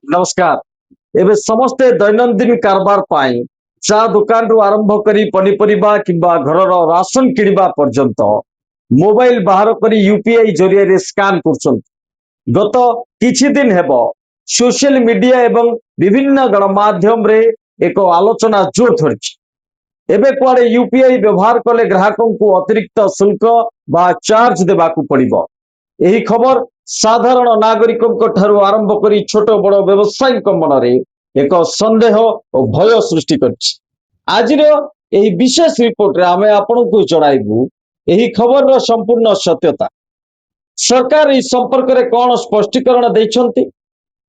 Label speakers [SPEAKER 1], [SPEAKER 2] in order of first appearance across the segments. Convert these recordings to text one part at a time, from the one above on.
[SPEAKER 1] नमस्कार। एबे समस्ते दैनंदिन कारबार पाई चा दुकान रु आरंभ करी पनीपरिबा किंबा घरर राशन किणवा पर्यंत मोबाइल बाहर करी यूपीआई जरिया रे स्कैन करछन। गत किछि दिन हेबो सोशल मीडिया एवं विभिन्न गणमाध्यम रे एक आलोचना जोर धरछि। एबे कुआडे यूपीआई व्यवहार कले ग्राहकों को अतिरिक्त शुल्क बा चार्ज देबाकू पड़िबो। यही खबर साधारण नागरिकों ठारू आरंभ करी छोट बड़ व्यवसायी मनरे एक संदेह और भय सृष्टि करछि। आजिर एही विशेष रिपोर्ट रे आमे आपनकु जणाइबु एही खबर रो संपूर्ण सत्यता। सरकार इस संपर्क रे कोन स्पष्टीकरण दैछंती,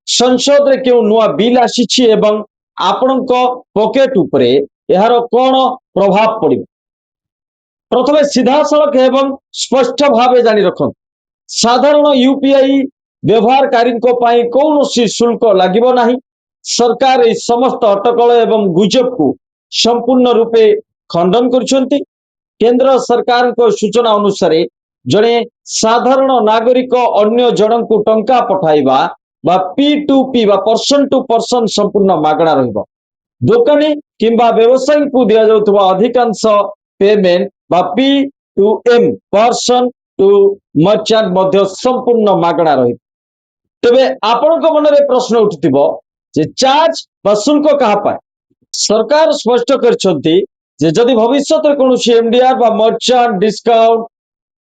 [SPEAKER 1] संसद रे केउ नुआ बिल आसीछि एवं आपनक पॉकेट उपरे एहार कोन प्रभाव पड़िबो। प्रथमे सीधा सड़क एवं स्पष्ट भावे जानि रखन। साधारण यूपीआई व्यवहारकारी कौन शुल्क लगिबो नाही। सरकार इस समस्त अटकल एवं गुजब को संपूर्ण रूपे खंडन करछंती। केंद्र सरकार को सूचना अनुसार जड़े साधारण नागरिक अन्य जन को टंका पठाइबा बा P2P बा पर्सन टू पर्सन संपूर्ण मागणा रहिबो। दोकानी किंबा व्यवसायी को दिया जाउतबा अधिकांश पेमेंट बा P2M पर्सन टू मर्चेंट मध्य संपूर्ण मागणा रही। तेबे आपनक मनरे प्रश्न उठिथिबो जे चार्ज बा शुल्क कहा पाए। सरकार स्पष्ट करछंती जे जदि भविष्य रे कोनोसी एमडीआर बा मर्चेंट डिस्काउंट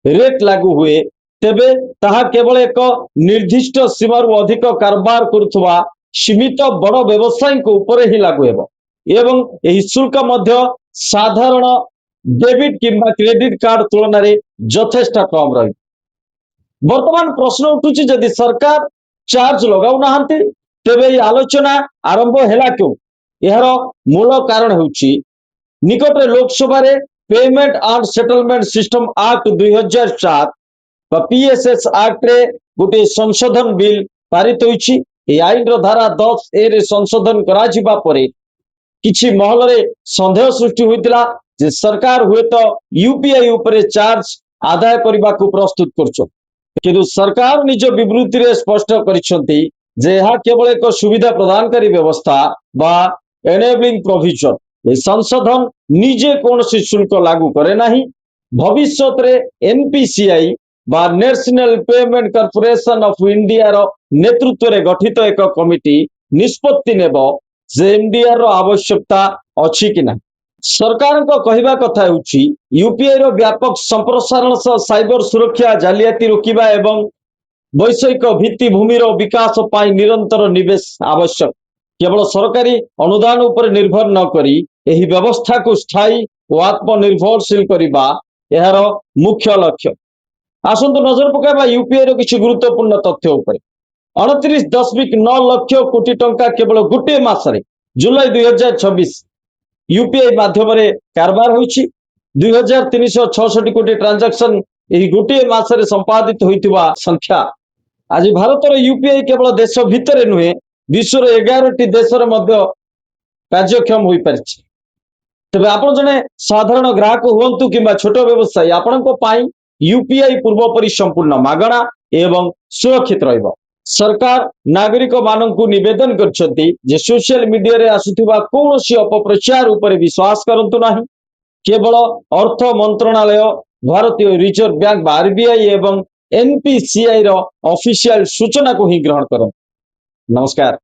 [SPEAKER 1] रेट लागू हुए तेबे ताहा केवल एक निर्दिष्ट सीमा रु अधिक कारबार करुथबा सीमित बड़ व्यवसायी को ऊपर ही लागू हेबो एवं एही शुल्क मध्य साधारण डेबिट किंबा क्रेडिट कार्ड तुलन रे यथेष्ट कम रही। वर्तमान प्रश्न उठुची जदि सरकार चार्ज लगाउ नाहंती तेबे ये आलोचना आरंभ हैला क्यों। यार मूल कारण होउची निकट लोकसभा रे payment and settlement system act 2004 बा पीएसएस एक्ट रे गोटे संशोधन बिल पारित होइची। ए आईन रो धारा 10 ए रे संशोधन करा जिबा परे किछि महल रे संदेह सृष्टि होइतिला जे सरकार हुए तो यूपीआई ऊपर चार्ज आदाय करबा को प्रस्तुत करछो। किंतु सरकार निज विवृत्ति रे स्पष्ट करिसंती जे यह केवल एक सुविधा प्रदानकारी व्यवस्था बा एनेबलिंग प्रोविजन। ए संशोधन निजे कौनसी शुल्क लागू करे नाही। भविष्य रे एनपीसीआई बा National Payment Corporation of India रो नेतृत्व रे गठित एक कमिटी निष्पत्ति नेबो जे एमडीआर रो आवश्यकता अछि कि ना। सरकार को कहवा कथा होउची यूपीआई रो व्यापक संप्रसारण सह साइबर सुरक्षा जालियाती रोकिबा एवं वैषयिक भित्तिभूमि रो विकास पाई निरंतर निवेश आवश्यक। केवल सरकारी अनुदान उपर निर्भर न करी एही व्यवस्था को स्थायी और आत्मनिर्भरशील करिबा एहार मुख्य लक्ष्य। आसंतु नजर पकाइबा यूपीआई रो किछि गुरुत्वपूर्ण तथ्य उपरे। 29.9 लाख कोटी टंका केवल गोटे मासरे जुलाई 2026 यूपीआई माध्यम रे कारबार होइछि। 2366 कोटी ट्रांजैक्शन एही गोटे मासरे संपादित होइतिबा संख्या। आज भारत रो यूपीआई केवल देश भितरे नुहे विश्व रो 11टी देश रे मध्य कार्यक्षम होई परिछि। तबे आपण जने साधारण ग्राहक हुंतु किंबा छोट व्यवसायी आपणको पाई यूपीआई पूर्व परि संपूर्ण मागणा एवं सुरक्षित रहइबो। सरकार नागरिक माननकु निवेदन करछंती जे सोशल मीडिया रे आसुथिबा कोनोसी अपप्रचार ऊपर विश्वास करंतु नाही। केवल अर्थ मंत्रणालय, भारतीय रिजर्व बैंक आरबीआई एवं एनपीसीआई रो ऑफिशियल सूचना को ही ग्रहण करन। नमस्कार।